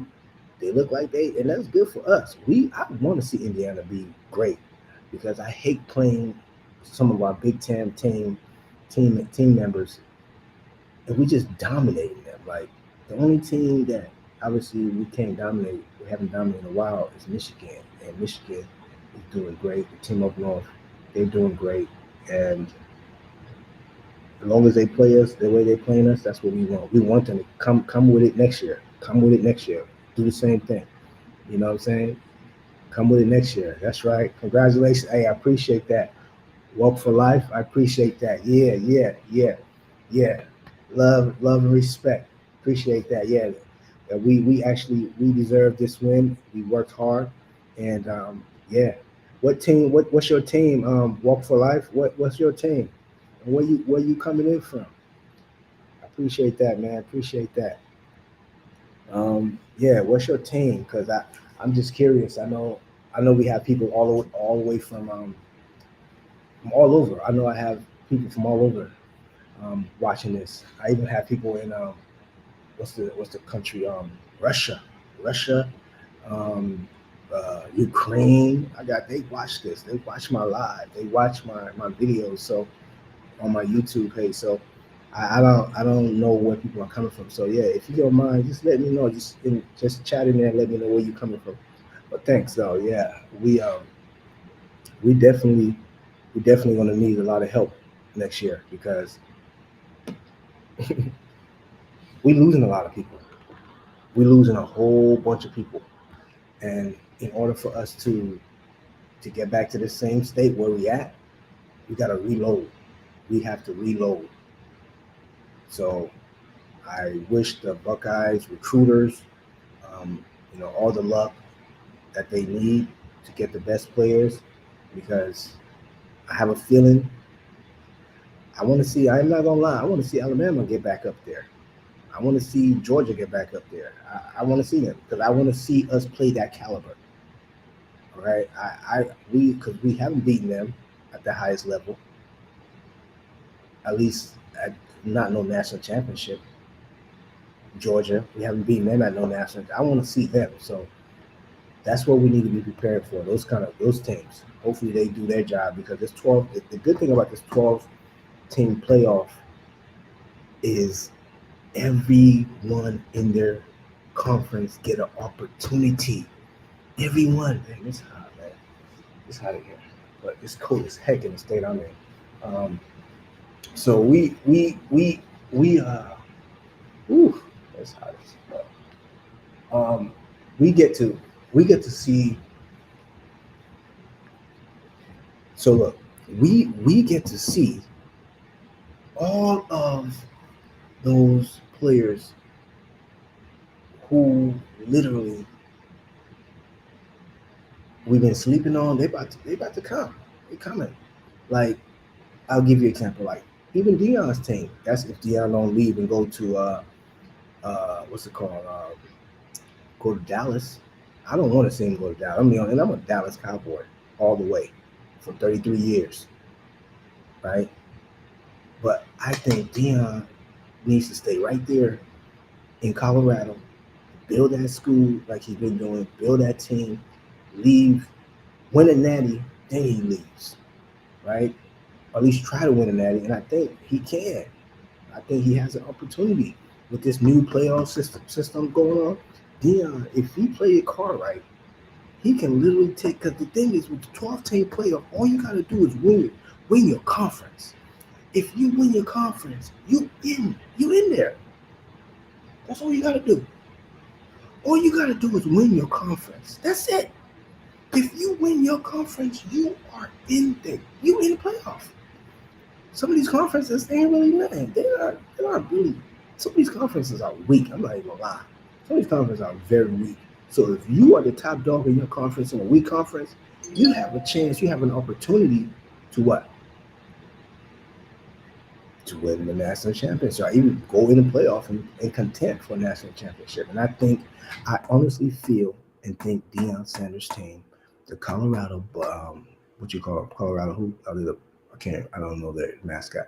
[SPEAKER 1] look like and that's good for us. I want to see Indiana be great because I hate playing some of our Big Ten team members and we just dominating them. Like the only team that obviously we haven't dominated in a while is Michigan, and Michigan is doing great. The team up north, they're doing great, and as long as they play us the way they're playing us, that's what we want. We want them to come with it next year. Come with it next year. Do the same thing. You know what I'm saying? Come with it next year. That's right. Congratulations. Hey, I appreciate that. Walk for life. I appreciate that. Yeah. Love and respect. Appreciate that. Yeah. We deserve this win. We worked hard, and yeah. What's your team? Walk for life. What's your team? And where you coming in from? I appreciate that, man. Appreciate that. Yeah, what's your team? Because I'm just curious. I know we have people all the way from from all over. I know I have people from all over watching this. I even have people in what's the country? Russia, um, Ukraine. They watch this. They watch my live. They watch my videos. So on my YouTube page. So I don't know where people are coming from. So yeah, if you don't mind, just let me know. Just chat in there and let me know where you're coming from. But thanks though. Yeah, we definitely gonna need a lot of help next year because we losing a lot of people. We losing a whole bunch of people. And in order for us to get back to the same state where we at, we gotta reload. We have to reload. So I wish the Buckeyes recruiters, all the luck that they need to get the best players because I have a feeling I want to see. I'm not gonna lie. I want to see Alabama get back up there. I want to see Georgia get back up there. I want to see them because I want to see us play that caliber. All right, because we haven't beaten them at the highest level, at least at not no national championship. Georgia, we haven't beaten them at no national. I want to see them. So that's what we need to be prepared for. Those teams. Hopefully they do their job because this 12. The good thing about this 12-team playoff is everyone in their conference get an opportunity. Everyone. Man, it's hot, man. It's hot in here, but it's cold as heck in the state I'm in. So ooh, it's hot as well. We get to see. So look, we get to see all of those players who literally we've been sleeping on. They about to come. They coming. Like I'll give you an example. Like even Deion's team. That's if Deion don't leave and go to what's it called? Go to Dallas. I don't want to see him go to Dallas. I mean, and I'm a Dallas Cowboy all the way for 33 years, right? But I think Deion needs to stay right there in Colorado, build that school like he's been doing, build that team, leave, win a natty, then he leaves, right? Or at least try to win a natty, and I think he can. I think he has an opportunity with this new playoff system going on. Deion, if he played a card right, he can literally take. Because the thing is, with the 12-team playoff, all you got to do is win your conference. If you win your conference, you in there. That's all you got to do. All you got to do is win your conference. That's it. If you win your conference, you are in there. You in the playoff. Some of these conferences, they ain't really nothing. They aren't really. Some of these conferences are weak. I'm not even gonna lie. Some of these conferences are very weak. So if you are the top dog in your conference in a weak conference, you have a chance. You have an opportunity to what? To win the national championship, or even go in the playoff and contend for a national championship. And I honestly feel and think Deion Sanders' team, the Colorado, what you call Colorado? Who are they? I don't know their mascot,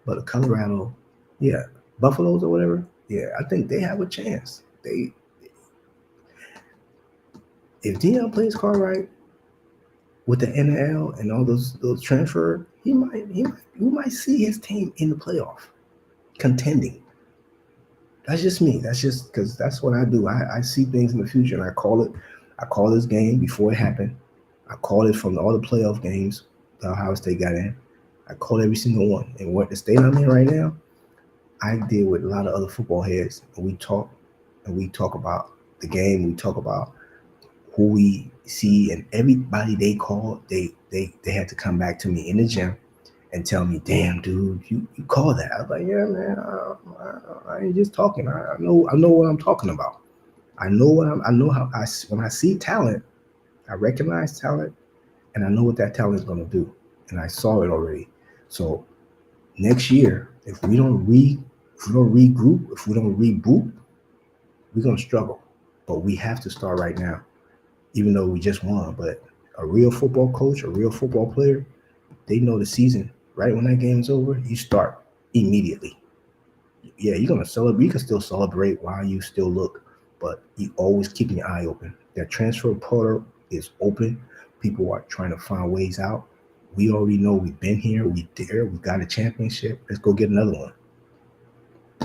[SPEAKER 1] but the Colorado, yeah, Buffaloes or whatever. Yeah, I think they have a chance. If Deion plays card right with the NL and all those transfer, we might see his team in the playoff contending. That's just me. That's just because that's what I do. I see things in the future and I call it. I call this game before it happened. I call it from all the playoff games that Ohio State got in. I call every single one. And what the state I'm in right now, I deal with a lot of other football heads, and we talk about the game. We talk about who we see, and everybody they call, they had to come back to me in the gym and tell me, "Damn, dude, you call that?" I was like, "Yeah, man, I ain't just talking. I know what I'm talking about. I know how when I see talent, I recognize talent, and I know what that talent is going to do, and I saw it already. So next year, if we don't regroup, if we don't reboot, we're going to struggle. But we have to start right now, even though we just won. But a real football coach, a real football player, They know the season. Right when that game is over, you start immediately. Yeah, you're gonna celebrate. You can still celebrate while you still look, but you always keep your eye open. That transfer portal is open. People are trying to find ways out. We already know we've been here. We there. We got a championship. Let's go get another one.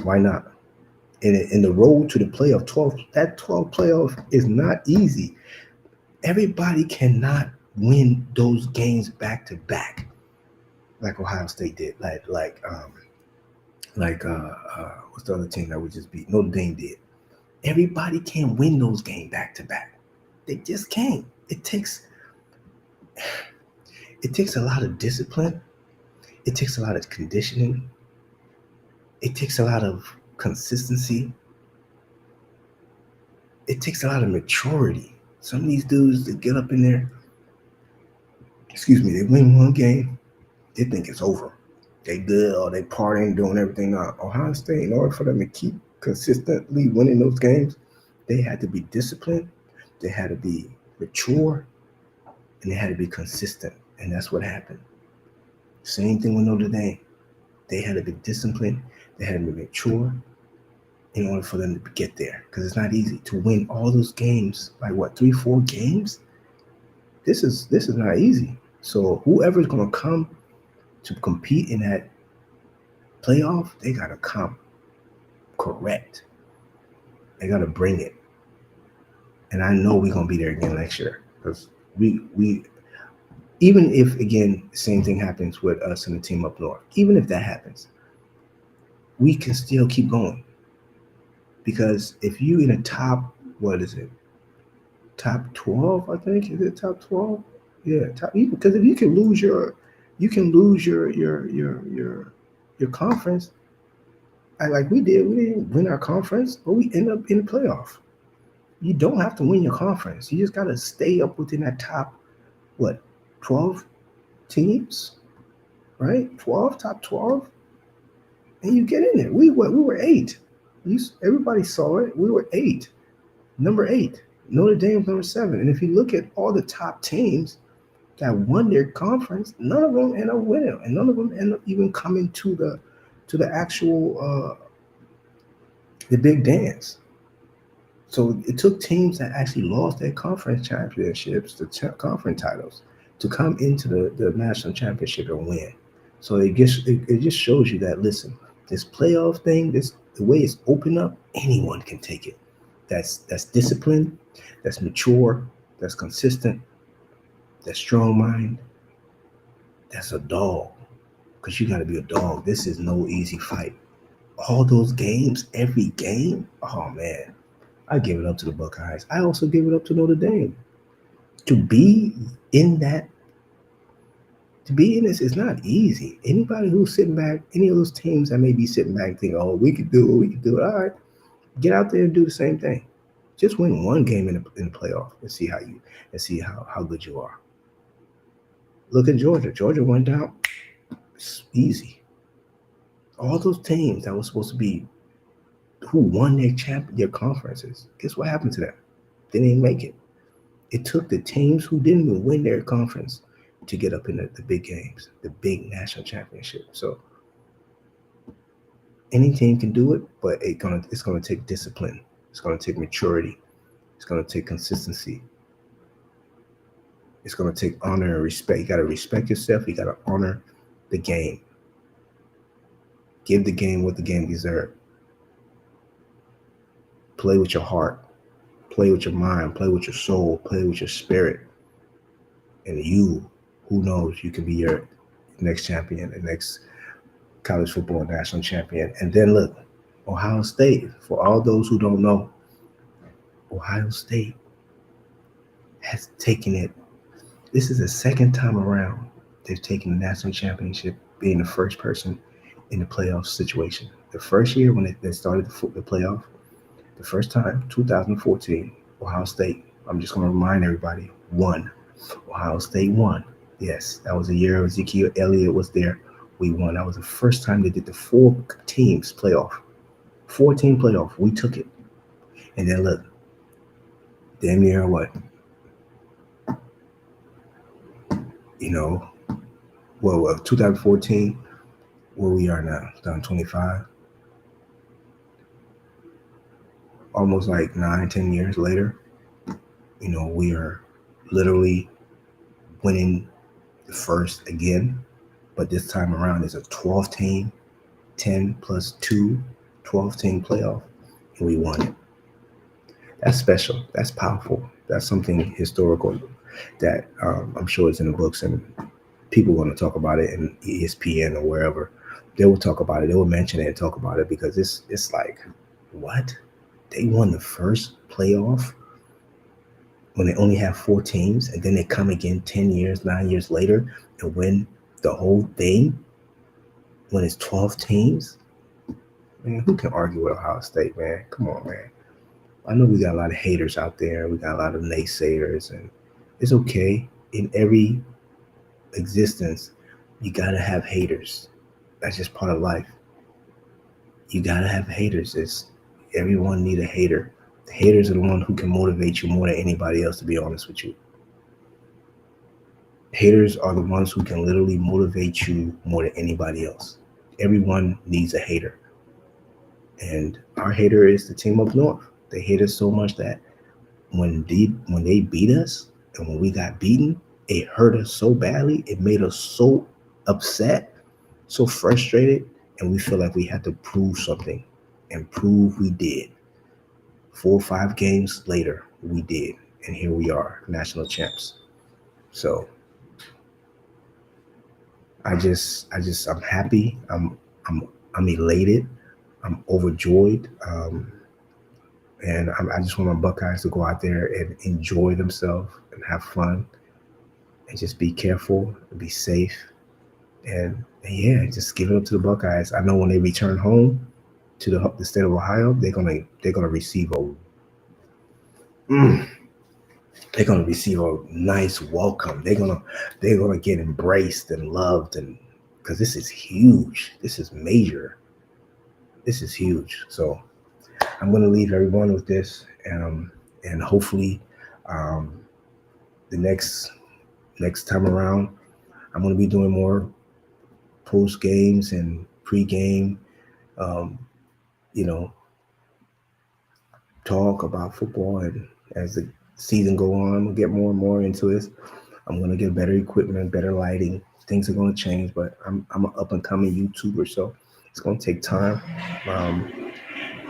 [SPEAKER 1] Why not? And the road to the playoff 12, that 12 playoff is not easy. Everybody cannot win those games back to back, like Ohio State did. What's the other team that we just beat? Notre Dame did. Everybody can't win those games back to back. They just can't. It takes a lot of discipline. It takes a lot of conditioning. It takes a lot of consistency. It takes a lot of maturity. Some of these dudes that get up in there, they win one game, they think it's over. They good or they partying, doing everything. Now, Ohio State, in order for them to keep consistently winning those games, they had to be disciplined, they had to be mature, and they had to be consistent. And that's what happened. Same thing with Notre Dame. They had to be disciplined, they had to be mature in order for them to get there. Because it's not easy to win all those games, like what, 3-4 games? This is not easy. So whoever's gonna come to compete in that playoff, they gotta come correct. They gotta bring it. And I know we're gonna be there again next year. Because we even if again the same thing happens with us and the team up north, even if that happens, we can still keep going. Because if you in a top, what is it? Top 12, I think. Is it top 12? Yeah, because if you can lose your conference, like we did. We didn't win our conference, but we end up in the playoff. You don't have to win your conference. You just gotta stay up within that top, 12 teams, right? Top 12, and you get in there. We were 8. Everybody saw it. We were 8, number 8. Notre Dame was number 7. And if you look at all the top teams that won their conference, none of them end up winning, and none of them end up even coming to the actual the big dance. So it took teams that actually lost their conference championships, the conference titles, to come into the national championship and win. So it just shows you that, listen, this playoff thing, the way it's opened up, anyone can take it. That's disciplined, that's mature, that's consistent, that's strong mind, that's a dog. Because you got to be a dog. This is no easy fight. All those games, every game, oh man, I give it up to the Buckeyes. I also give it up to Notre Dame. To be in this is not easy. Anybody who's sitting back, any of those teams that may be sitting back thinking, oh, we could do it. All right, get out there and do the same thing. Just win one game in the playoff and see how good you are. Look at Georgia. Georgia went down. It's easy. All those teams that were supposed to be who won their conferences, guess what happened to them? They didn't make it. It took the teams who didn't even win their conference to get up in the big games, the big national championship. So any team can do it, but it's gonna take discipline. It's gonna take maturity. It's gonna take consistency. It's gonna take honor and respect. You gotta respect yourself. You gotta honor the game. Give the game what the game deserves. Play with your heart. Play with your mind. Play with your soul. Play with your spirit. And you, who knows, you can be your next champion, the next college football national champion. And then look, Ohio State, for all those who don't know, Ohio State has taken it. This is the second time around they've taken the national championship, being the first person in the playoff situation. The first year when they started the playoff, the first time, 2014, Ohio State, I'm just going to remind everybody, won. Ohio State won. Yes, that was the year Ezekiel Elliott was there. We won. That was the first time they did the 4 teams playoff. 4-team playoff. We took it. And then look, damn near what? 2014, where we are now, 2025, almost like 9, 10 years later, we are literally winning the first again, but this time around it's a 12 team, 10 plus 2, 12 team playoff, and we won it. That's special. That's powerful. That's something historical that I'm sure it's in the books, and people want to talk about it in ESPN or wherever. They will talk about it. They will mention it and talk about it because it's like, what? They won the first playoff when they only have 4 teams, and then they come again 10 years, 9 years later and win the whole thing when it's 12 teams. Man, who can argue with Ohio State, man? Come on, man. I know we got a lot of haters out there. We got a lot of naysayers, and it's okay. In every existence, you gotta have haters. That's just part of life. You gotta have haters. Everyone need a hater. The haters are the one who can motivate you more than anybody else, to be honest with you. Haters are the ones who can literally motivate you more than anybody else. Everyone needs a hater. And our hater is the team up north. They hate us so much that when they beat us and when we got beaten, it hurt us so badly. It made us so upset, so frustrated, and we feel like we had to prove something, and prove we did. 4 or 5 games later, we did, and here we are, national champs. So I'm happy. I'm elated. I'm overjoyed. And I just want my Buckeyes to go out there and enjoy themselves and have fun, and just be careful and be safe. And yeah, just give it up to the Buckeyes. I know when they return home to the state of Ohio, they're gonna receive they're gonna receive a nice welcome. They're gonna get embraced and loved, and because this is huge, this is major, this is huge. So I'm gonna leave everyone with this, and hopefully, um, the next time around, I'm gonna be doing more post games and pre-game, um, you know, talk about football. And as the season go on, we'll get more and more into this. I'm gonna get better equipment, better lighting. Things are gonna change, but I'm an up and coming YouTuber, so it's gonna take time.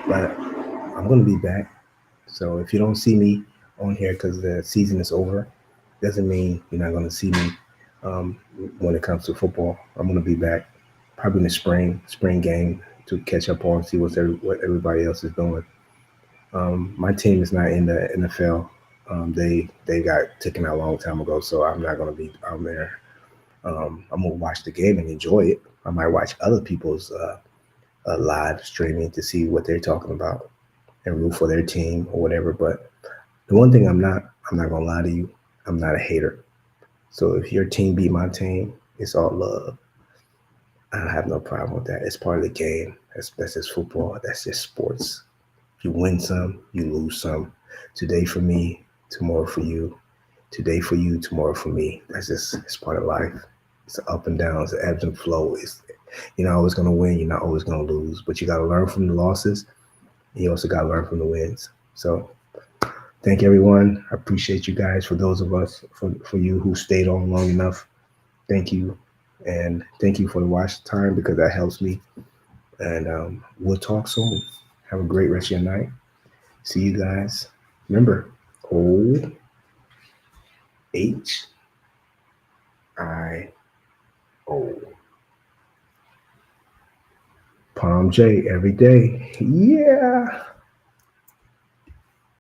[SPEAKER 1] But I'm gonna be back. So if you don't see me on here because the season is over, doesn't mean you're not gonna see me um, when it comes to football. I'm gonna be back probably in the spring game to catch up on, see what everybody else is doing. My team is not in the NFL. They got taken out a long time ago, so I'm not gonna be on there. I'm gonna watch the game and enjoy it. I might watch other people's live streaming to see what they're talking about and root for their team or whatever. But the one thing I'm not gonna lie to you, I'm not a hater. So if your team beat my team, it's all love. I don't have no problem with that. It's part of the game. That's just football. That's just sports. You win some, you lose some. Today for me, tomorrow for you. Today for you, tomorrow for me. It's part of life. It's the up and downs, the ebbs and flows. You're not always gonna win, you're not always gonna lose, but you gotta learn from the losses. And you also gotta learn from the wins. So thank everyone. I appreciate you guys. For those of us, for you who stayed on long enough, thank you. And thank you for the watch time, because that helps me. And we'll talk soon. Have a great rest of your night. See you guys. Remember, OHIO. POM-J every day. Yeah.